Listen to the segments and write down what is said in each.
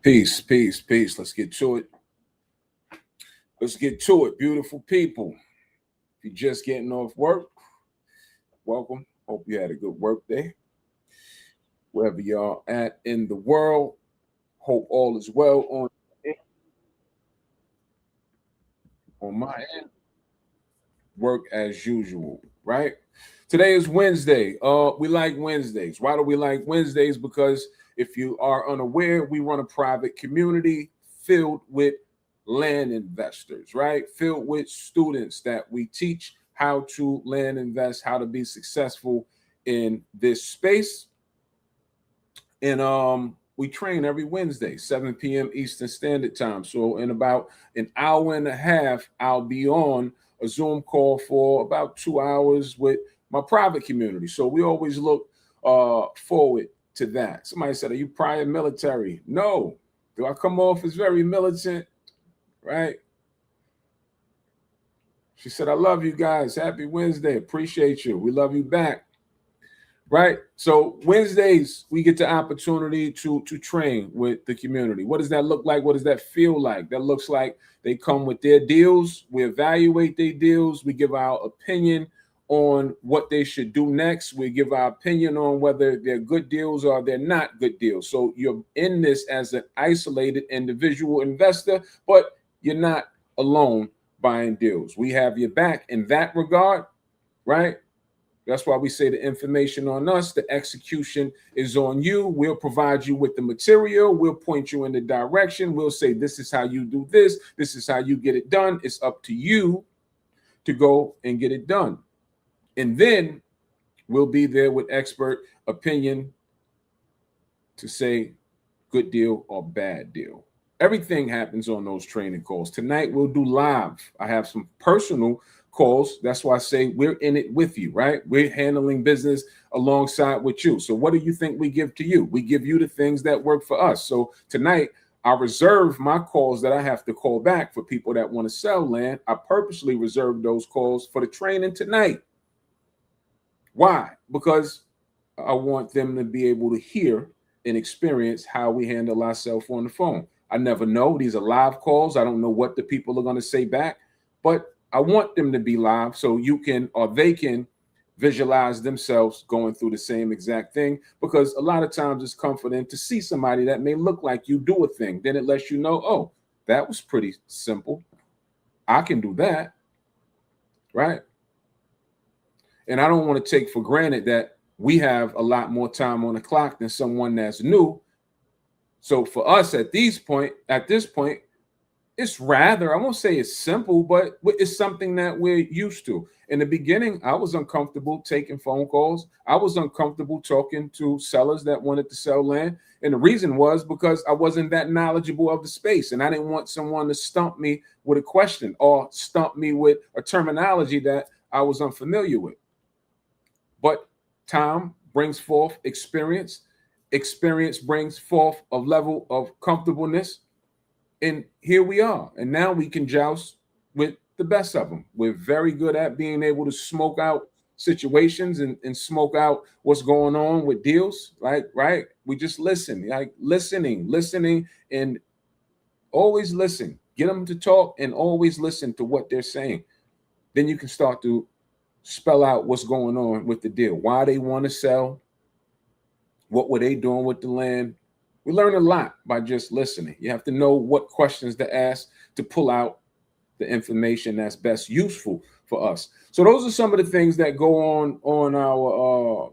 Peace, peace, peace. Let's get to it. Let's get to it, beautiful people. If you're just getting off work, welcome. Hope you had a good work day. Wherever y'all at in the world, hope all is well on my end. Work as usual, right? Today is Wednesday. We like Wednesdays. Why do we like Wednesdays? Because if you are unaware, we run a private community filled with land investors, right? Filled with students that we teach how to land invest, how to be successful in this space. And we train every Wednesday, 7 p.m. Eastern Standard Time. So in about an hour and a half, I'll be on a Zoom call for about 2 hours with my private community. So we always look forward to that. Somebody said, "Are you prior military?" No. Do I come off as very militant? Right? She said, "I love you guys. Happy Wednesday. Appreciate you. We love you back." Right. So Wednesdays we get the opportunity to train with the community. What does that look like? What does that feel like? That looks like they come with their deals. We evaluate their deals. We give our opinion on what they should do next. We give our opinion on whether they're good deals or they're not good deals. So you're in this as an isolated individual investor, but you're not alone buying deals. We have your back in that regard, right? That's why we say the information on us, the execution is on you. We'll provide you with the material. We'll point you in the direction. We'll say, this is how you do this. This is how you get it done. It's up to you to go and get it done. And then we'll be there with expert opinion to say good deal or bad deal. Everything happens on those training calls. Tonight we'll do live. I have some personal calls. That's why I say we're in it with you, right? We're handling business alongside with you. So what do you think we give to you? We give you the things that work for us. So tonight I reserve my calls that I have to call back for people that want to sell land. I purposely reserve those calls for the training tonight. Why? Because I want them to be able to hear and experience how we handle ourselves on the phone. I never know. These are live calls. I don't know what the people are going to say back, but I want them to be live so you can or they can visualize themselves going through the same exact thing, because a lot of times it's comforting to see somebody that may look like you do a thing. Then it lets you know, oh, that was pretty simple. I can do that, right? And I don't want to take for granted that we have a lot more time on the clock than someone that's new. So for us at this point, it's rather, I won't say it's simple, but it's something that we're used to. In the beginning, I was uncomfortable taking phone calls. I was uncomfortable talking to sellers that wanted to sell land. And the reason was because I wasn't that knowledgeable of the space. And I didn't want someone to stump me with a question or stump me with a terminology that I was unfamiliar with. But time brings forth experience. Experience brings forth a level of comfortableness. And here we are. And now we can joust with the best of them. We're very good at being able to smoke out situations and smoke out what's going on with deals. Right? We just listen, like listening, and always listen. Get them to talk and always listen to what they're saying. Then you can start to spell out what's going on with the deal, why they want to sell, what were they doing with the land. We learn a lot by just listening. You have to know what questions to ask to pull out the information that's best useful for us. So those are some of the things that go on our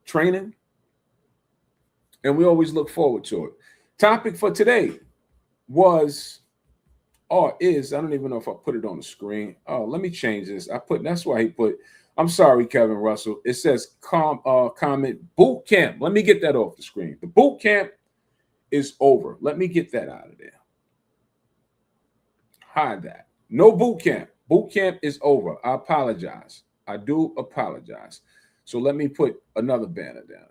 training, and we always look forward to it. Topic for today was or is, I don't even know if I put it on the screen. Oh, let me change this. That's why he put, I'm sorry, Kevin Russell. It says comment boot camp. Let me get that off the screen. The boot camp is over. Let me get that out of there. Hide that. No boot camp. Boot camp is over. I apologize. I do apologize. So let me put another banner down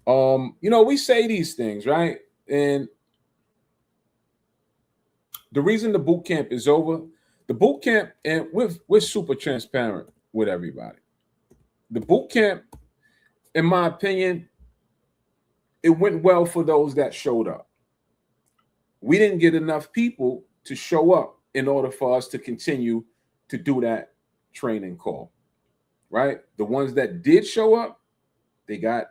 there. We say these things, right? And the reason the boot camp is over, the boot camp, and we're super transparent with everybody. the boot camp, in my opinion, it went well for those that showed up. We didn't get enough people to show up in order for us to continue to do that training call, right? The ones that did show up, they got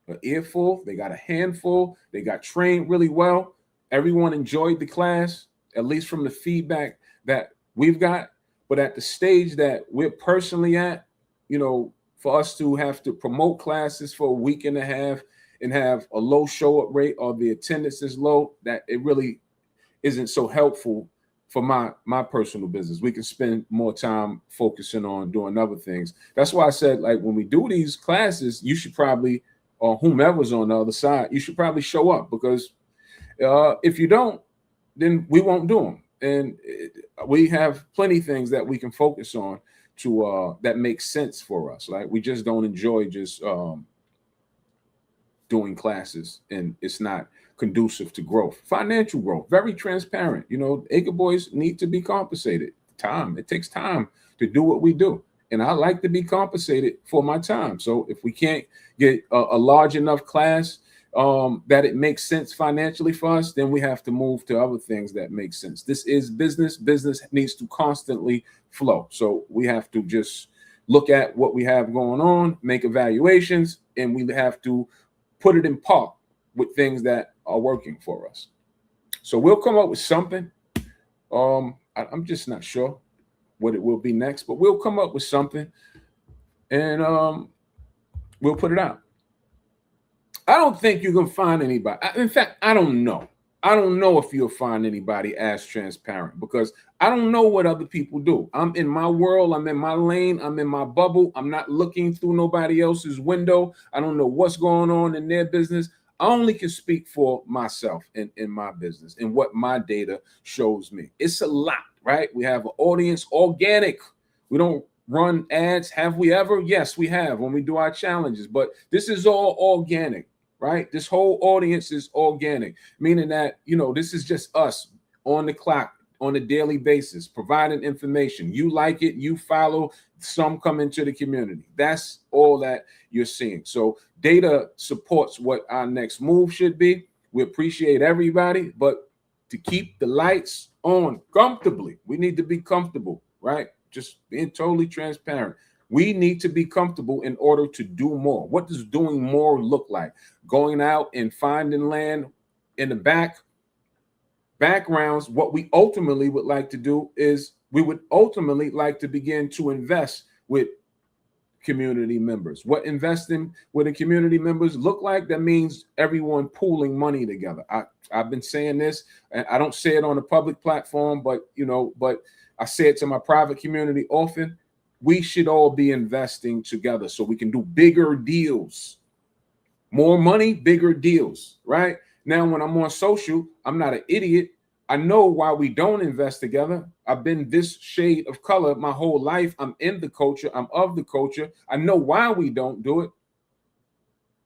an earful, they got a handful, they got trained really well. Everyone enjoyed the class, at least from the feedback that we've got. But at the stage that we're personally at, for us to have to promote classes for a week and a half and have a low show up rate or the attendance is low, that it really isn't so helpful for my personal business. We can spend more time focusing on doing other things. That's why I said, like, when we do these classes, you should probably, or whomever's on the other side, you should probably show up, because if you don't, then we won't do them. And we have plenty of things that we can focus on to that make sense for us. Like, we just don't enjoy just doing classes, and it's not conducive to growth. Financial growth, very transparent. Acre Boys need to be compensated. It takes time to do what we do. And I like to be compensated for my time. So if we can't get a large enough class that it makes sense financially for us, then we have to move to other things that make sense. This is business. Business needs to constantly flow. So we have to just look at what we have going on, make evaluations, and we have to put it in park with things that are working for us. So we'll come up with something. I'm just not sure what it will be next, but we'll come up with something, and we'll put it out. I don't think you can find anybody. In fact, I don't know. I don't know if you'll find anybody as transparent, because I don't know what other people do. I'm in my world. I'm in my lane. I'm in my bubble. I'm not looking through nobody else's window. I don't know what's going on in their business. I only can speak for myself in my business and what my data shows me. It's a lot, right? We have an audience, organic. We don't run ads. Have we ever? Yes, we have, when we do our challenges. But this is all organic, right? This whole audience is organic, meaning that, this is just us on the clock on a daily basis, providing information. You like it, you follow, some come into the community. That's all that you're seeing. So data supports what our next move should be. We appreciate everybody, but to keep the lights on comfortably, we need to be comfortable, right? Just being totally transparent. We need to be comfortable in order to do more. What does doing more look like? Going out and finding land in the backgrounds. What we ultimately would like to do is we would ultimately like to begin to invest with community members. What investing with the community members look like? That means everyone pooling money together. I've been saying this, and I don't say it on a public platform, but I say it to my private community often. We should all be investing together so we can do bigger deals. More money, bigger deals, right? Now, when I'm on social, I'm not an idiot. I know why we don't invest together. I've been this shade of color my whole life. I'm in the culture. I'm of the culture. I know why we don't do it.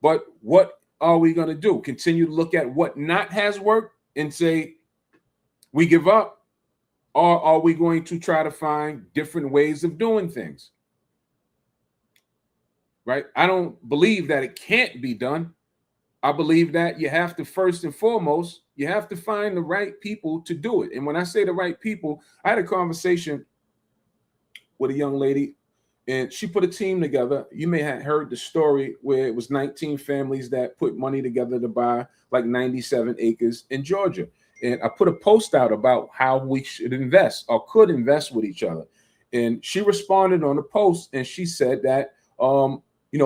But what are we going to do? Continue to look at what not has worked and say we give up? Or are we going to try to find different ways of doing things? Right? I don't believe that it can't be done. I believe that you have to, first and foremost, you have to find the right people to do it. And when I say the right people, I had a conversation with a young lady, and she put a team together. You may have heard the story where it was 19 families that put money together to buy like 97 acres in Georgia. And I put a post out about how we should invest or could invest with each other. And she responded on the post, and she said that,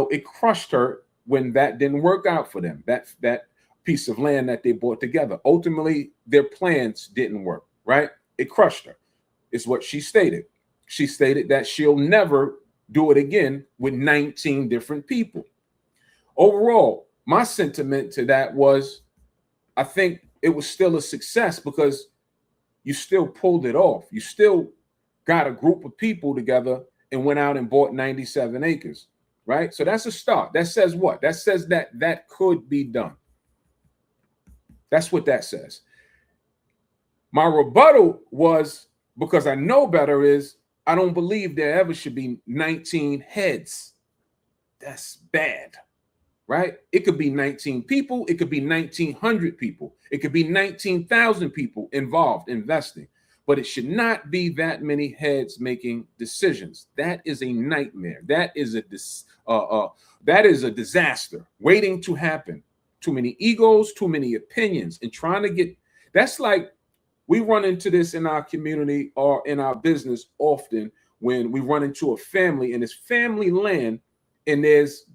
it crushed her when that didn't work out for them, that piece of land that they bought together. Ultimately, their plans didn't work, right? It crushed her, is what she stated. She stated that she'll never do it again with 19 different people. Overall, my sentiment to that was, I think it was still a success because you still pulled it off. You still got a group of people together and went out and bought 97 acres, right? So that's a start. That says what? That says that could be done. That's what that says. My rebuttal was, because I know better, is I don't believe there ever should be 19 heads That's bad, right? It could be 19 people. It could be 1,900 people. It could be 19,000 people involved investing. But it should not be that many heads making decisions. That is a nightmare. That is a disaster waiting to happen. Too many egos, too many opinions, and trying to get. That's like we run into this in our community or in our business often when we run into a family and it's family land, and there's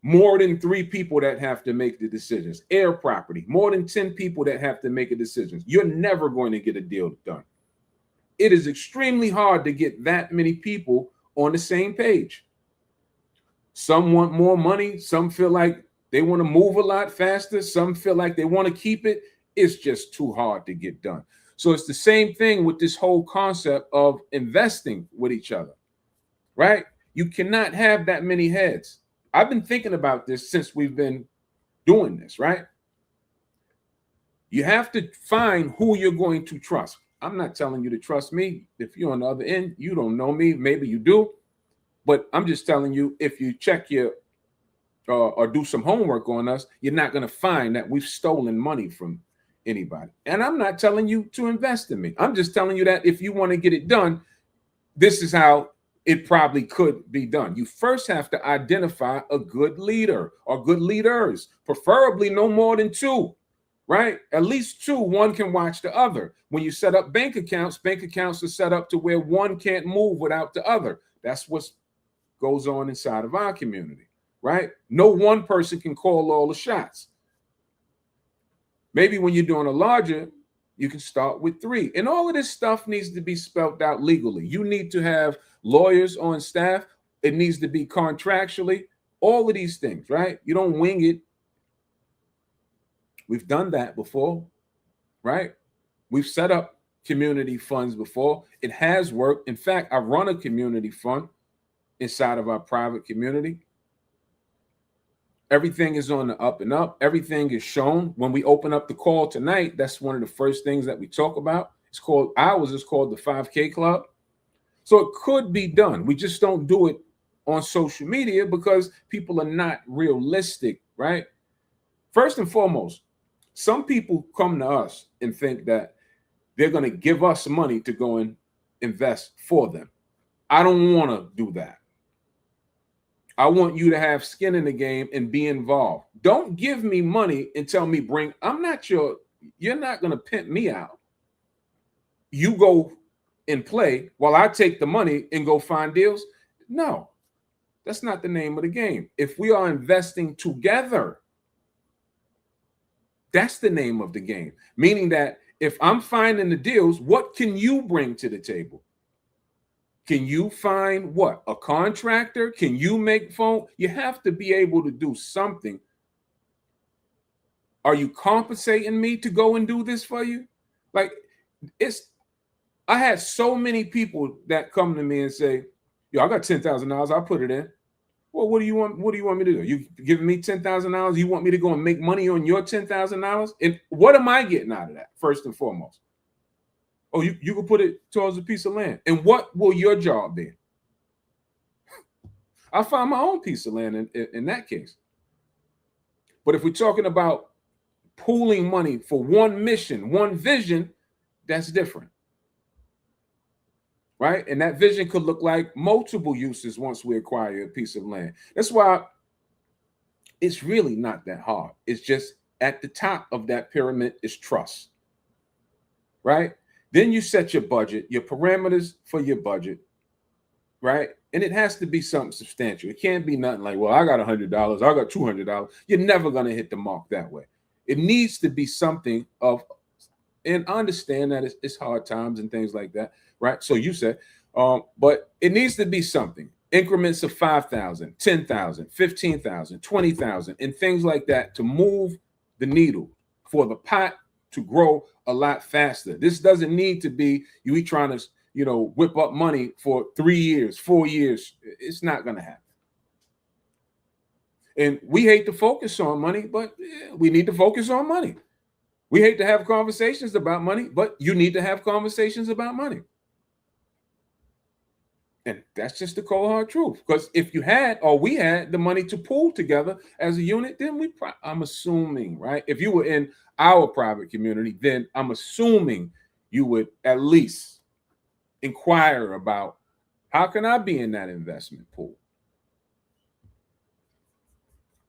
more than 3 people that have to make the decisions. Air property, more than 10 people that have to make a decision. You're never going to get a deal done. It is extremely hard to get that many people on the same page. Some want more money. Some feel like they want to move a lot faster. Some feel like they want to keep it. It's just too hard to get done. So it's the same thing with this whole concept of investing with each other, right? You cannot have that many heads. I've been thinking about this since we've been doing this, right? You have to find who you're going to trust. I'm not telling you to trust me. If you're on the other end, you don't know me. Maybe you do. But I'm just telling you, if you check your or do some homework on us, you're not going to find that we've stolen money from anybody. And I'm not telling you to invest in me. I'm just telling you that if you want to get it done, this is how it probably could be done. You first have to identify a good leader or good leaders, preferably no more than 2, right? At least 2, one can watch the other. When you set up bank accounts are set up to where one can't move without the other. That's what goes on inside of our community, right? No one person can call all the shots. Maybe when you're doing a larger, you can start with 3. And all of this stuff needs to be spelled out legally. You need to have lawyers on staff. It needs to be contractually. All of these things, right? You don't wing it. We've done that before, right? We've set up community funds before. It has worked. In fact, I run a community fund inside of our private community. Everything is on the up and up. Everything is shown. When we open up the call tonight, that's one of the first things that we talk about. It's called the 5K Club. So it could be done. We just don't do it on social media because people are not realistic, right? First and foremost, some people come to us and think that they're going to give us money to go and invest for them. I don't want to do that. I want you to have skin in the game and be involved. Don't give me money and tell me you're not going to pimp me out. You go and play while I take the money and go find deals. No, that's not the name of the game. If we are investing together, that's the name of the game. Meaning that if I'm finding the deals, what can you bring to the table? Can you find what? A contractor? Can you make phone? You have to be able to do something. Are you compensating me to go and do this for you? Like I had so many people that come to me and say, yo, I got $10,000. I'll put it in. Well, what do you want me to do? You giving me $10,000? You want me to go and make money on your $10,000? And what am I getting out of that, first and foremost? Oh, you can put it towards a piece of land. And what will your job be? I'll find my own piece of land in that case. But if we're talking about pooling money for one mission, one vision, that's different. Right? And that vision could look like multiple uses once we acquire a piece of land. That's why it's really not that hard. It's just at the top of that pyramid is trust. Right? Then you set your budget, your parameters for your budget, right? And it has to be something substantial. It can't be nothing like, well, I got $100, I got $200. You're never going to hit the mark that way. It needs to be something of, and I understand that it's hard times and things like that, right? So you said, but it needs to be something. Increments of 5,000, 10,000, 15,000, 20,000, and things like that to move the needle for the pot to grow a lot faster. This doesn't need to be you trying to, whip up money for 3 years, 4 years. It's not going to happen. And we hate to focus on money, but we need to focus on money. We hate to have conversations about money, but you need to have conversations about money. And that's just the cold hard truth. Because if you had, or we had the money to pool together as a unit, then I'm assuming, right? If you were in our private community, then I'm assuming you would at least inquire about how can I be in that investment pool?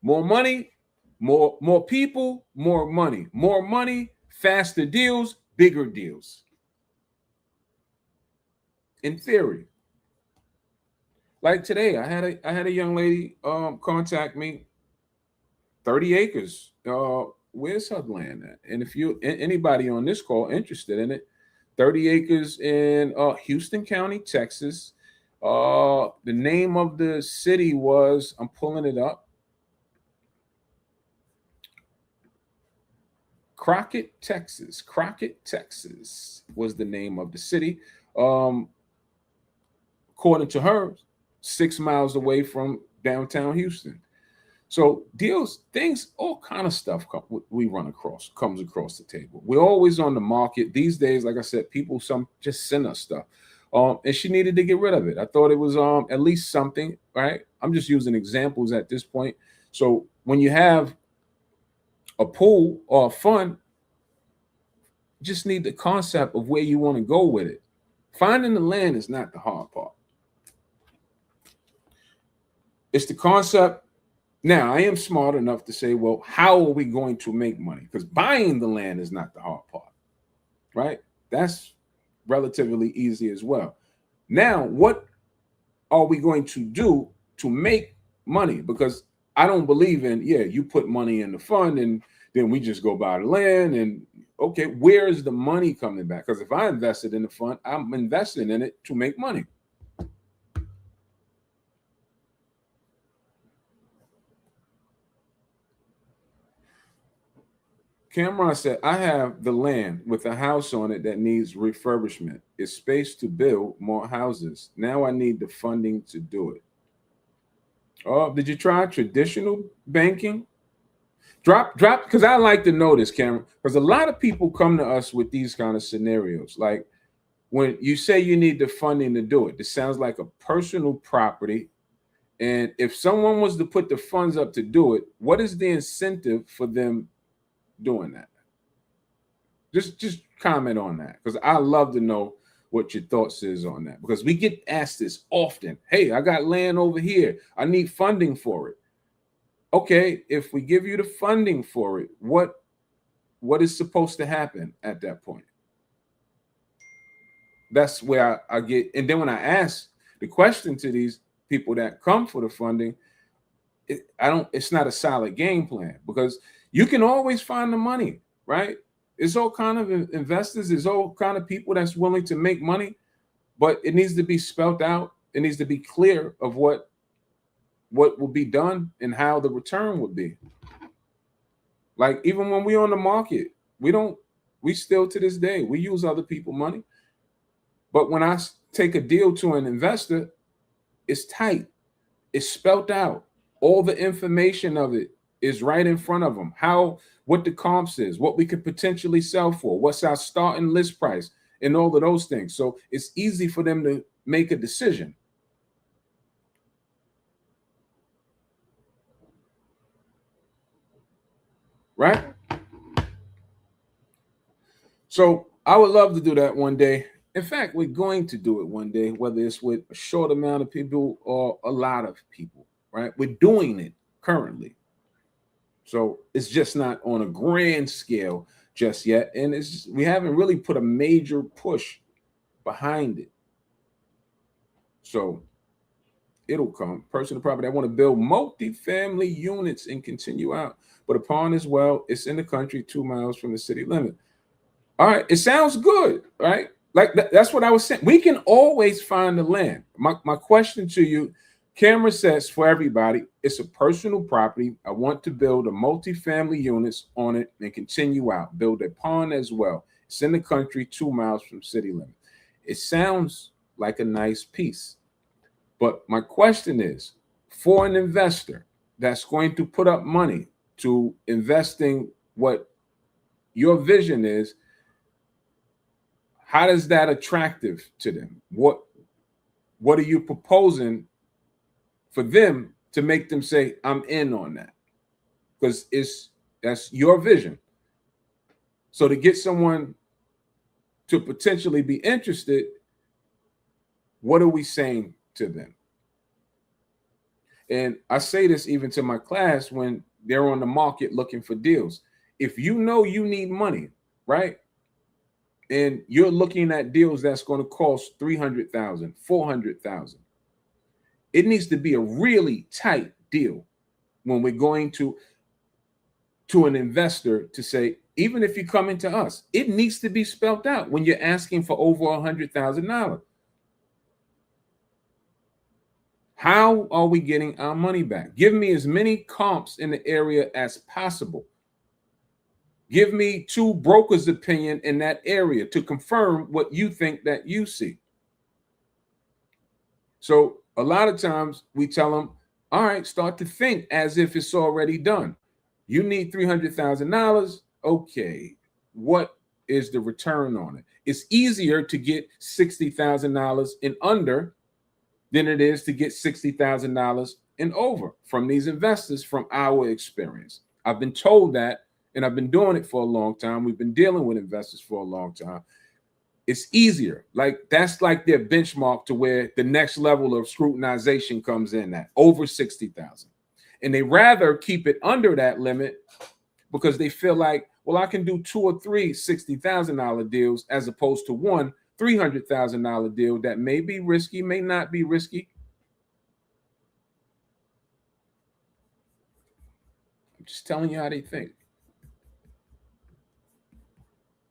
More money, more people, more money, faster deals, bigger deals. In theory. Like today, I had a young lady contact me. 30 acres. Where's her land at? And if you anybody on this call interested in it, 30 acres in Houston County, Texas. The name of the city was, I'm pulling it up, Crockett, Texas. Crockett, Texas was the name of the city. According to her, 6 miles away from downtown Houston. So deals, things, all kind of stuff we run across, comes across the table. We're always on the market these days. Like I said, people just send us stuff, and she needed to get rid of it. I thought it was at least something, right? I'm just using examples at this point. So when you have a pool or a fund, you just need the concept of where you want to go with it. Finding the land is not the hard part. It's the concept. Now, I am smart enough to say, well, how are we going to make money? Because buying the land is not the hard part, right? That's relatively easy as well. Now, what are we going to do to make money? Because I don't believe in, you put money in the fund and then we just go buy the land. And okay, where is the money coming back? Because if I invested in the fund, I'm investing in it to make money. Cameron said, I have the land with a house on it that needs refurbishment. It's space to build more houses. Now I need the funding to do it. Oh, did you try traditional banking? Drop, because I like to know this, Cameron, because a lot of people come to us with these kind of scenarios. Like when you say you need the funding to do it, this sounds like a personal property. And if someone was to put the funds up to do it, what is the incentive for them doing that? Just comment on that, because I love to know what your thoughts is on that, because we get asked this often. Hey, I got land over here. I need funding for it. Okay, if we give you the funding for it, what is supposed to happen at that point? That's where I get, and then when I ask the question to these people that come for the funding, it's not a solid game plan, because you can always find the money, right? It's all kind of investors, there's all kind of people that's willing to make money, but it needs to be spelled out. It needs to be clear of what will be done and how the return would be. Like even when we're on the market, we still to this day, we use other people's money. But when I take a deal to an investor, it's tight. It's spelled out. All the information of it is right in front of them. What the comps is, what we could potentially sell for, what's our starting list price, and all of those things. So it's easy for them to make a decision. Right? So I would love to do that one day. In fact, we're going to do it one day, whether it's with a short amount of people or a lot of people, right? We're doing it currently. So it's just not on a grand scale just yet. And we haven't really put a major push behind it. So it'll come. Personal property, I want to build multi-family units and continue out. But upon as well, it's in the country 2 miles from the city limit. All right, it sounds good, right? Like that's what I was saying. We can always find the land. My question to you, Cameron says, for everybody, it's a personal property. I want to build a multi-family units on it and continue out. Build a pond as well. It's in the country 2 miles from city limit. It sounds like a nice piece. But my question is, for an investor that's going to put up money to investing what your vision is, how is that attractive to them? what are you proposing for them to make them say, I'm in on that? Because that's your vision. So to get someone to potentially be interested, what are we saying to them? And I say this even to my class when they're on the market looking for deals. If you know you need money, right? And you're looking at deals that's going to cost $300,000, $400,000. It needs to be a really tight deal when we're going to an investor to say, even if you come into us, it needs to be spelled out when you're asking for over $100,000. How are we getting our money back? Give me as many comps in the area as possible. Give me 2 brokers' opinion in that area to confirm what you think that you see. So a lot of times we tell them, all right, start to think as if it's already done. You need $300,000. Okay, what is the return on it? It's easier to get $60,000 and under than it is to get $60,000 and over from these investors from our experience. I've been told that, and I've been doing it for a long time. We've been dealing with investors for a long time. It's easier. Like that's like their benchmark to where the next level of scrutinization comes in at over 60,000. And they rather keep it under that limit because they feel like, well, I can do 2 or 3 $60,000 deals as opposed to one $300,000 deal that may be risky, may not be risky. I'm just telling you how they think.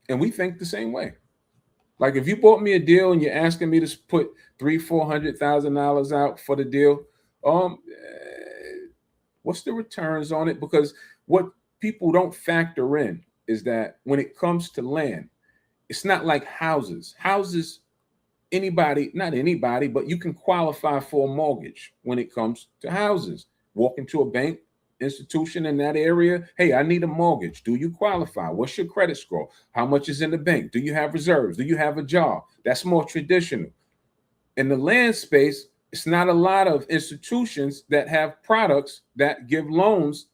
And we think the same way. Like if you bought me a deal and you're asking me to put $300,000-$400,000 out for the deal, what's the returns on it? Because what people don't factor in is that when it comes to land, it's not like houses. Houses, anybody, not anybody, but you can qualify for a mortgage when it comes to houses. Walk into a bank institution in that area. Hey, I need a mortgage. Do you qualify? What's your credit score? How much is in the bank? Do you have reserves? Do you have a job? That's more traditional. In the land space, it's not a lot of institutions that have products that give loans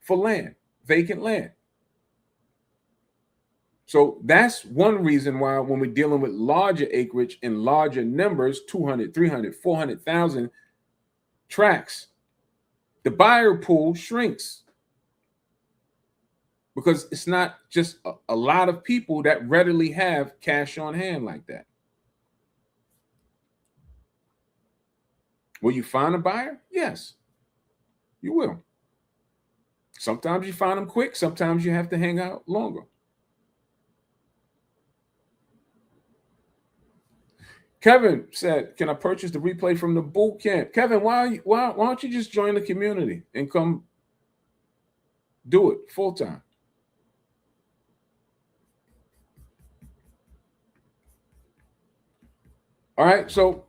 for land, vacant land. So that's one reason why when we're dealing with larger acreage and larger numbers, 200, 300, 400,000 tracts, the buyer pool shrinks because it's not just a lot of people that readily have cash on hand like that. Will you find a buyer? Yes, you will. Sometimes you find them quick. Sometimes you have to hang out longer. Kevin said, can I purchase the replay from the boot camp? Kevin, why don't you just join the community and come do it full time? All right, so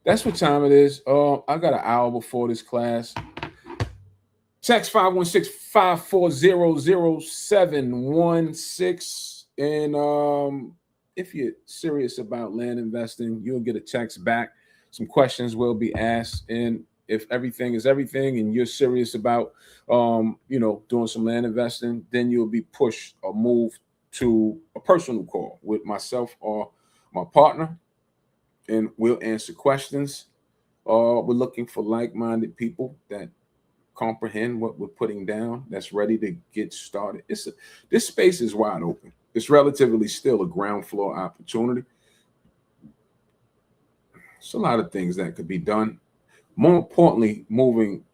that's what time it is. I got an hour before this class. Text 516-540-0716. And if you're serious about land investing, you'll get a text back. Some questions will be asked. And if everything is everything and you're serious about doing some land investing, then you'll be pushed or moved to a personal call with myself or my partner, and we'll answer questions. We're looking for like-minded people that comprehend what we're putting down, that's ready to get started. This space is wide open. It's relatively still a ground floor opportunity. It's a lot of things that could be done. More importantly, moving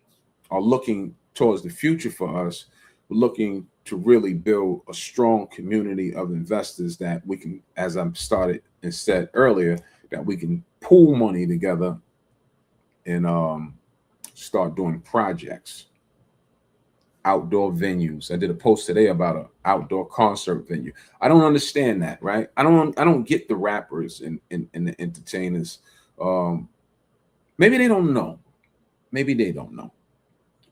or looking towards the future for us, we're looking to really build a strong community of investors that we can, as I started and said earlier, that we can pool money together and start doing projects, outdoor venues. I did a post today about an outdoor concert venue. I don't understand that, right? I don't get the rappers and the entertainers. Maybe they don't know. Maybe they don't know.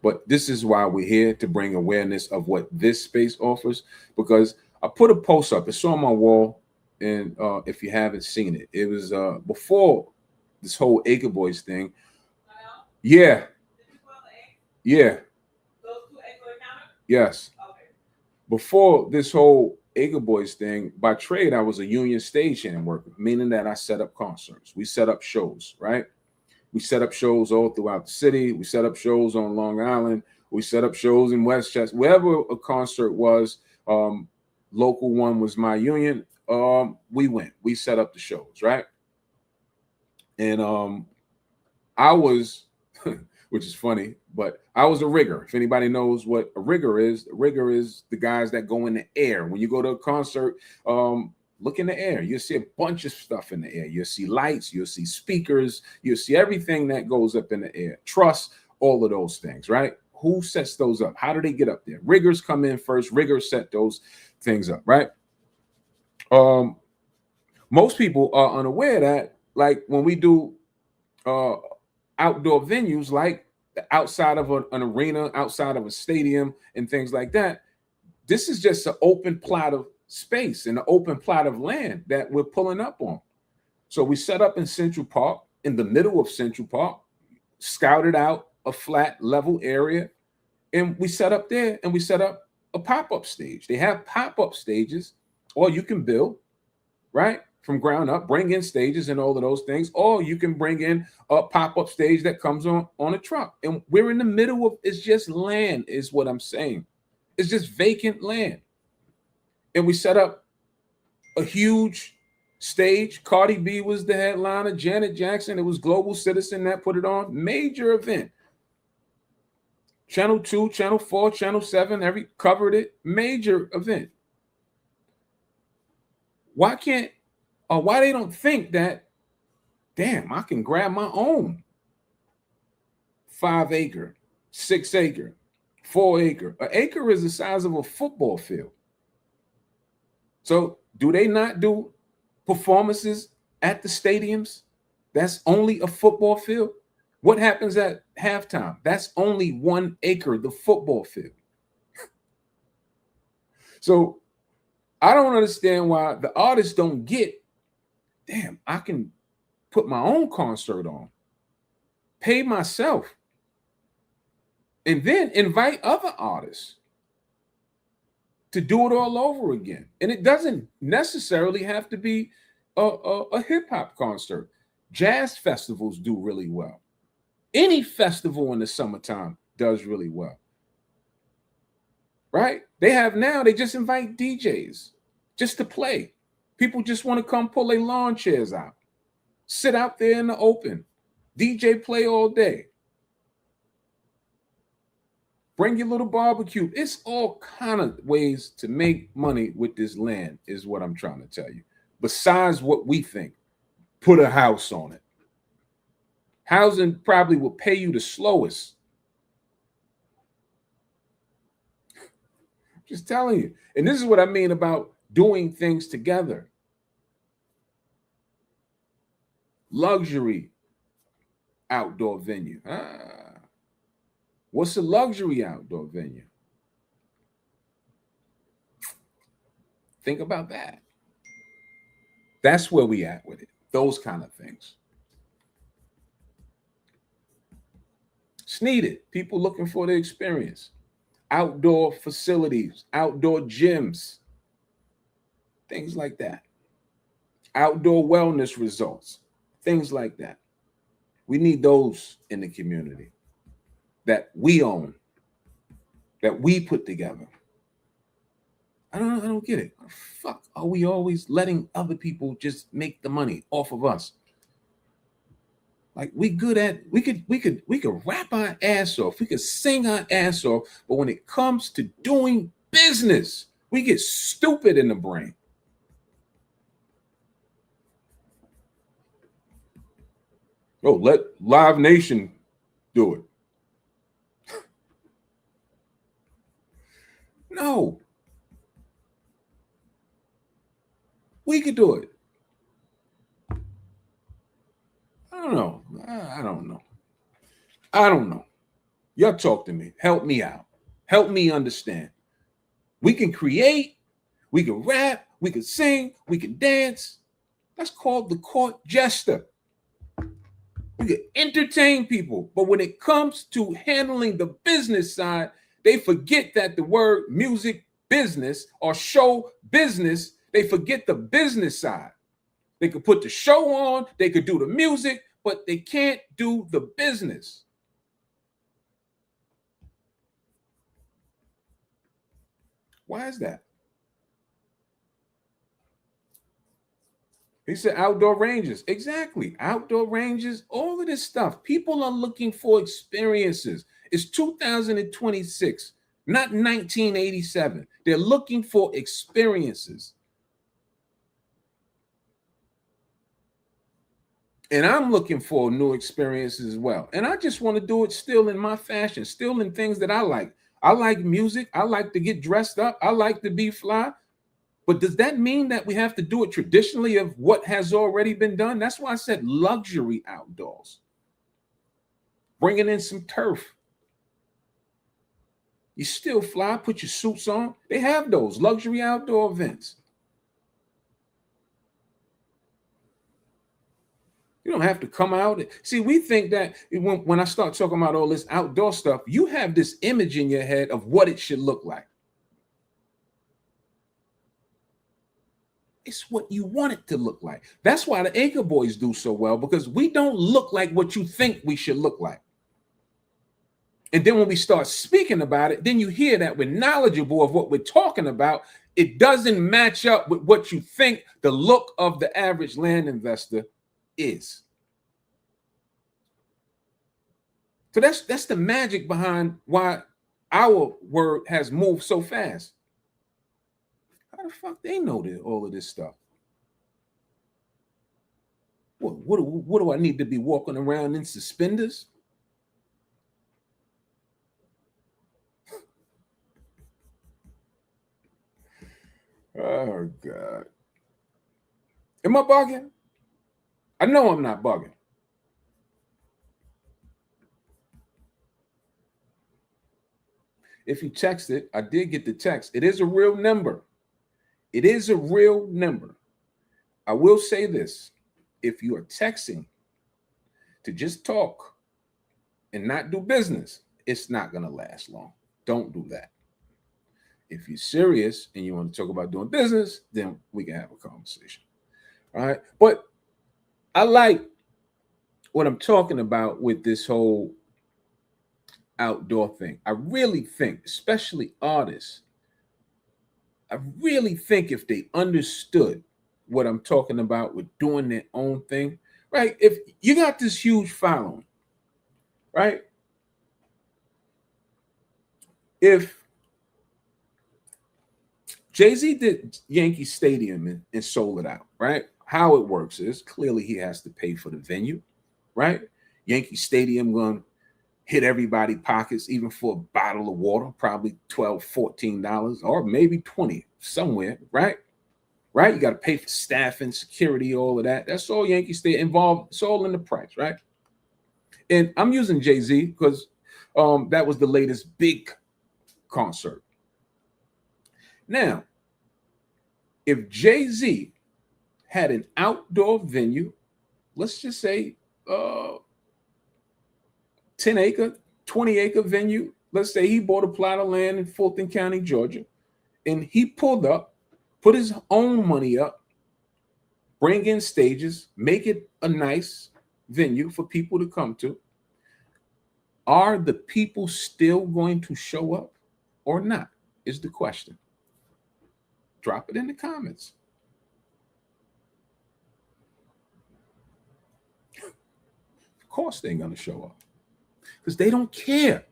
But this is why we're here, to bring awareness of what this space offers, because I put a post up. It's on my wall. And if you haven't seen it, it was before this whole Acre Boys thing. Yeah, yeah, yes. Before this whole Acre Boys thing, by trade, I was a union stagehand worker, meaning that I set up concerts. We set up shows, right? We set up shows all throughout the city. We set up shows on Long Island. We set up shows in Westchester. Wherever a concert was, local one was my union. We went. We set up the shows, right? And I was, which is funny, but I was a rigger. If anybody knows what a rigger is the guys that go in the air. When you go to a concert, look in the air. You'll see a bunch of stuff in the air. You'll see lights, you'll see speakers, you'll see everything that goes up in the air. Truss, all of those things, right? Who sets those up? How do they get up there? Riggers come in first. Riggers set those things up, right? Most people are unaware that, like, when we do outdoor venues, like outside of an arena, outside of a stadium and things like that, this is just an open plot of space and an open plot of land that we're pulling up on. So we set up in Central Park, in the middle of Central Park, scouted out a flat level area, and we set up there and we set up a pop-up stage. They have pop-up stages, or you can build, right? From ground up, bring in stages and all of those things, or you can bring in a pop-up stage that comes on a truck. And we're in the middle of, it's just land, is what I'm saying. It's just vacant land. And we set up a huge stage. Cardi B was the headliner, Janet Jackson. It was Global Citizen that put it on. Major event. Channel 2, Channel 4, Channel 7, covered it. Major event. Why they don't think that, damn, I can grab my own 5 acre, 6 acre, 4 acre. An acre is the size of a football field. So do they not do performances at the stadiums? That's only a football field. What happens at halftime? That's only 1 acre, the football field. So I don't understand why the artists don't get, damn, I can put my own concert on, pay myself, and then invite other artists to do it all over again. And it doesn't necessarily have to be a hip-hop concert. Jazz festivals do really well. Any festival in the summertime does really well. Right? They just invite DJs just to play. People just want to come pull their lawn chairs out, sit out there in the open, DJ play all day. Bring your little barbecue. It's all kind of ways to make money with this land, is what I'm trying to tell you. Besides what we think, put a house on it. Housing probably will pay you the slowest. Just telling you. And this is what I mean about doing things together. Luxury outdoor venue. What's a luxury outdoor venue? Think about that. That's where we at with it. Those kind of things. It's needed. People looking for the experience. Outdoor facilities, outdoor gyms, things like that. Outdoor wellness results, things like that. We need those in the community that we own, that we put together. I don't get it. Fuck, are we always letting other people just make the money off of us? Like, we could rap our ass off, we could sing our ass off, but when it comes to doing business, we get stupid in the brain. Oh, let Live Nation do it. No. We could do it. I don't know. Y'all talk to me. Help me out. Help me understand. We can create, we can rap, we can sing, we can dance. That's called the court jester. You can entertain people, but when it comes to handling the business side, they forget that the word music business or show business, they forget the business side. They could put the show on, they could do the music, but they can't do the business. Why is that? He said outdoor ranges. Exactly. Outdoor ranges, all of this stuff. People are looking for experiences. It's 2026, not 1987. They're looking for experiences. And I'm looking for new experiences as well. And I just want to do it still in my fashion, still in things that I like. I like music. I like to get dressed up. I like to be fly. But does that mean that we have to do it traditionally of what has already been done? That's why I said luxury outdoors. Bringing in some turf. You still fly, put your suits on. They have those luxury outdoor events. You don't have to come out. See, we think that when I start talking about all this outdoor stuff, you have this image in your head of what it should look like. It's what you want it to look like. That's why the Acre Boys do so well, because we don't look like what you think we should look like. And then when we start speaking about it, then you hear that we're knowledgeable of what we're talking about. It doesn't match up with what you think the look of the average land investor is. So that's the magic behind why our word has moved so fast. How the fuck they know all of this stuff? What do I need to be walking around in suspenders? Oh God. Am I bugging? I know I'm not bugging. If you text it, I did get the text. It is a real number. It is a real number. I will say this. If you are texting to just talk and not do business, it's not going to last long. Don't do that. If you're serious and you want to talk about doing business, then we can have a conversation. All right. But I like what I'm talking about with this whole outdoor thing. I really think, especially artists, I really think if they understood what I'm talking about with doing their own thing, right? If you got this huge following, right? If Jay-Z did Yankee Stadium and sold it out, right? How it works is clearly he has to pay for the venue, right? Yankee Stadium going to hit everybody pockets, even for a bottle of water, probably $12, $14, or maybe 20 somewhere, right? Right? You got to pay for staffing, security, all of that. That's all Yankee Stadium involved. It's all in the price, right? And I'm using Jay-Z because that was the latest big concert. Now, if Jay-Z had an outdoor venue, let's just say 10-acre, 20-acre venue, let's say he bought a plot of land in Fulton County, Georgia, and he pulled up, put his own money up, bring in stages, make it a nice venue for people to come to. Are the people still going to show up or not? Is the question. Drop it in the comments. Of course they ain't going to show up because they don't care.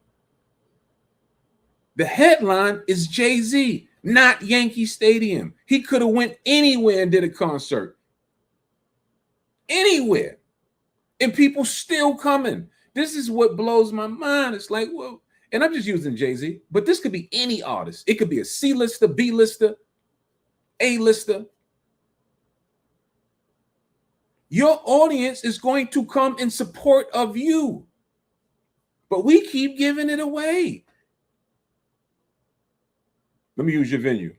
The headline is Jay-Z, not Yankee Stadium. He could have went anywhere and did a concert. Anywhere. And people still coming. This is what blows my mind. It's like, well, and I'm just using Jay-Z, but this could be any artist. It could be a C-lister, B-lister, A-lister. Your audience is going to come in support of you. But we keep giving it away. Let me use your venue.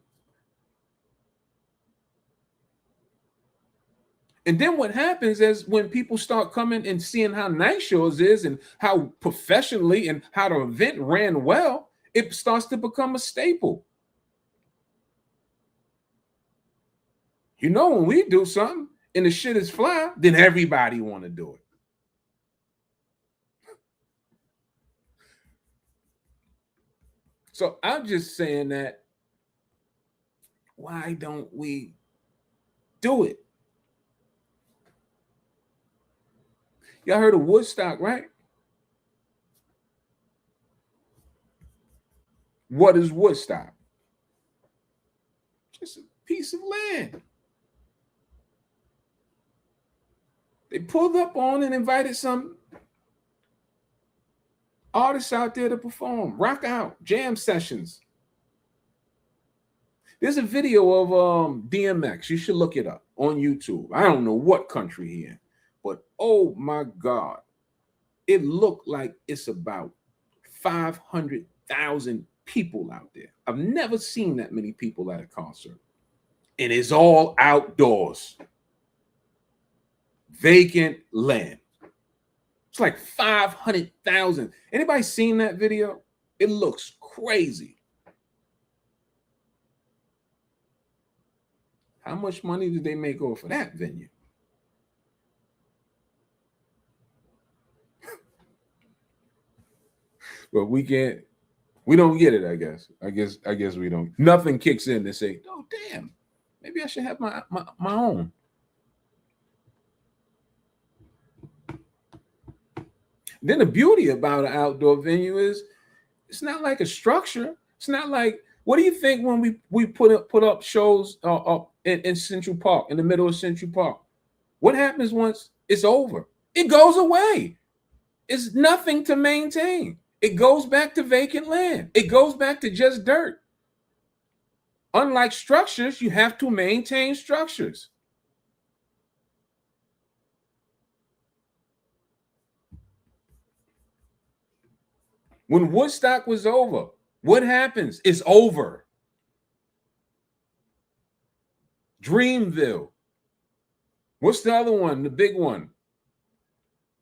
And then what happens is when people start coming and seeing how nice yours is and how professionally and how the event ran well, it starts to become a staple. You know, when we do something and the shit is fly, then everybody want to do it. So I'm just saying that why don't we do it? Y'all heard of Woodstock, right? What is Woodstock? Just a piece of land. They pulled up on and invited some artists out there to perform, rock out, jam sessions. There's a video of DMX. You should look it up on YouTube. I don't know what country he in, but oh my God, it looked like it's about 500,000 people out there. I've never seen that many people at a concert. And it's all outdoors. Vacant land. It's like 500,000. Anybody seen that video? It looks crazy. How much money did they make off of that venue? But we don't get it, I guess. I guess we don't. Nothing kicks in to say, oh damn, maybe I should have my own. Then the beauty about an outdoor venue is it's not like a structure. It's not like, what do you think when we put up shows up in Central Park, in the middle of Central Park? What happens once it's over? It goes away. It's nothing to maintain. It goes back to vacant land. It goes back to just dirt. Unlike structures, you have to maintain structures. When Woodstock was over, what happens? It's over. Dreamville. What's the other one? The big one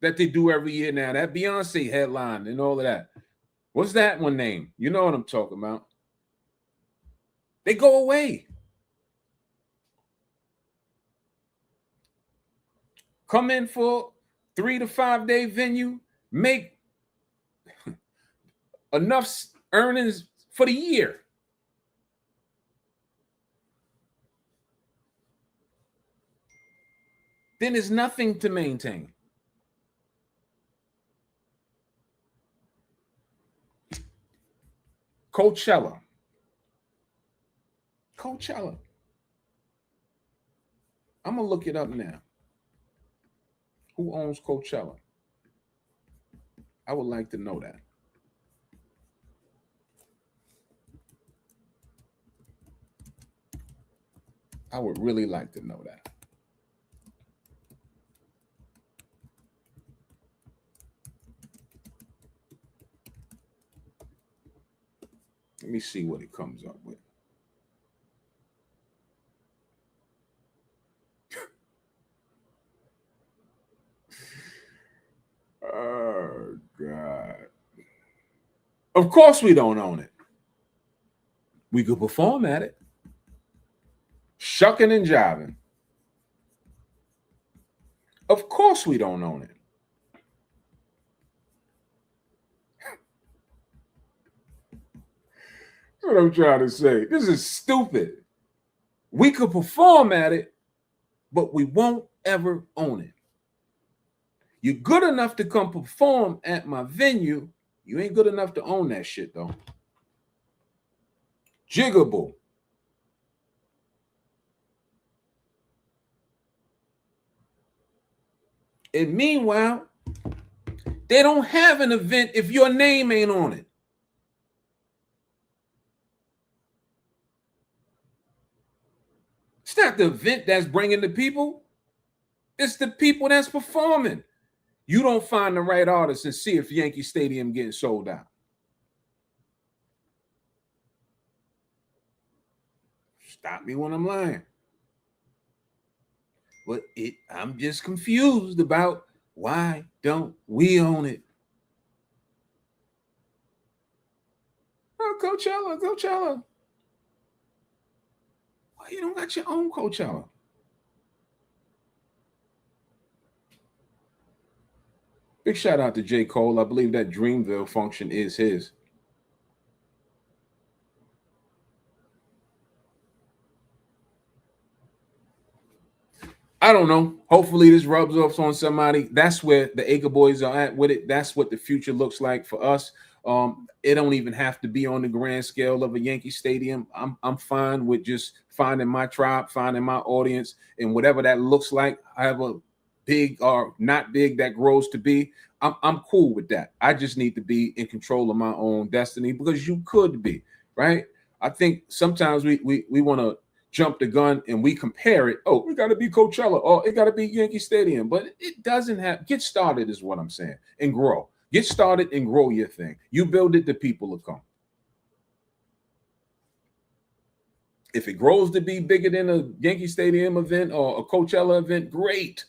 that they do every year now. That Beyonce headline and all of that. What's that one name? You know what I'm talking about. They go away. Come in for 3 to 5 day venue, make enough earnings for the year. Then there's nothing to maintain. Coachella. I'm going to look it up now. Who owns Coachella? I would like to know that. I would really like to know that. Let me see what it comes up with. Oh, God. Of course we don't own it. We could perform at it. Shucking and jiving. Of course we don't own it. That's what I'm trying to say. This is stupid. We could perform at it, but we won't ever own it. You're good enough to come perform at my venue. You ain't good enough to own that shit, though. Jiggable. And meanwhile, they don't have an event if your name ain't on it. It's not the event that's bringing the people. It's the people that's performing. You don't find the right artist and see if Yankee Stadium getting sold out. Stop me when I'm lying. But I'm just confused about why don't we own it? Oh, Coachella. Why you don't got your own Coachella? Big shout out to J. Cole. I believe that Dreamville function is his. I don't know. Hopefully, this rubs off on somebody. That's where the Acre Boys are at with it. That's what the future looks like for us. It don't even have to be on the grand scale of a Yankee Stadium. I'm fine with just finding my tribe, finding my audience, and whatever that looks like, however big or not big that grows to be. I'm cool with that. I just need to be in control of my own destiny because you could be, right? I think sometimes we want to jump the gun and we compare it. Oh, we got to be Coachella. Oh, it got to be Yankee Stadium. But it doesn't have. Get started is what I'm saying, and grow. Get started and grow your thing. You build it, the people will come. If it grows to be bigger than a Yankee Stadium event or a Coachella event, great.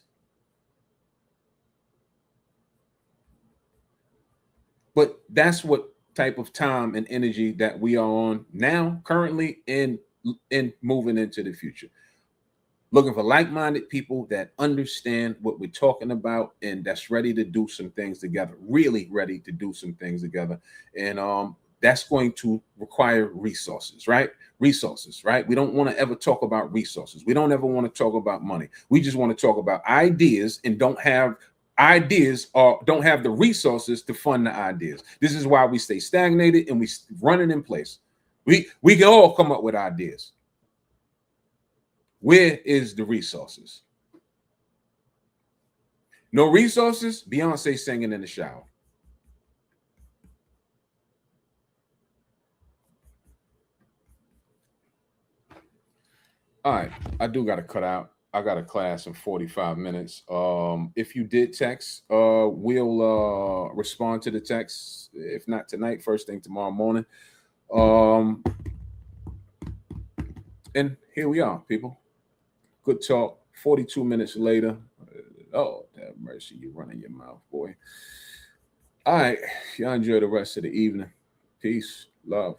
But that's what type of time and energy that we are on now, currently, in moving into the future. Looking for like-minded people that understand what we're talking about and that's ready to do some things together, really ready to do some things together. And that's going to require resources, right? Resources, right? We don't want to ever talk about resources. We don't ever want to talk about money. We just want to talk about ideas and don't have ideas or don't have the resources to fund the ideas. This is why we stay stagnated and we running in place. We can all come up with ideas. Where is the resources? No resources? Beyonce singing in the shower. All right, I do got to cut out. I got a class in 45 minutes. If you did text, we'll respond to the text. If not tonight, first thing tomorrow morning. Um, and here we are, people. Good talk. 42 minutes later. Oh, have mercy, you running your mouth, boy. All right, y'all enjoy the rest of the evening. Peace, love.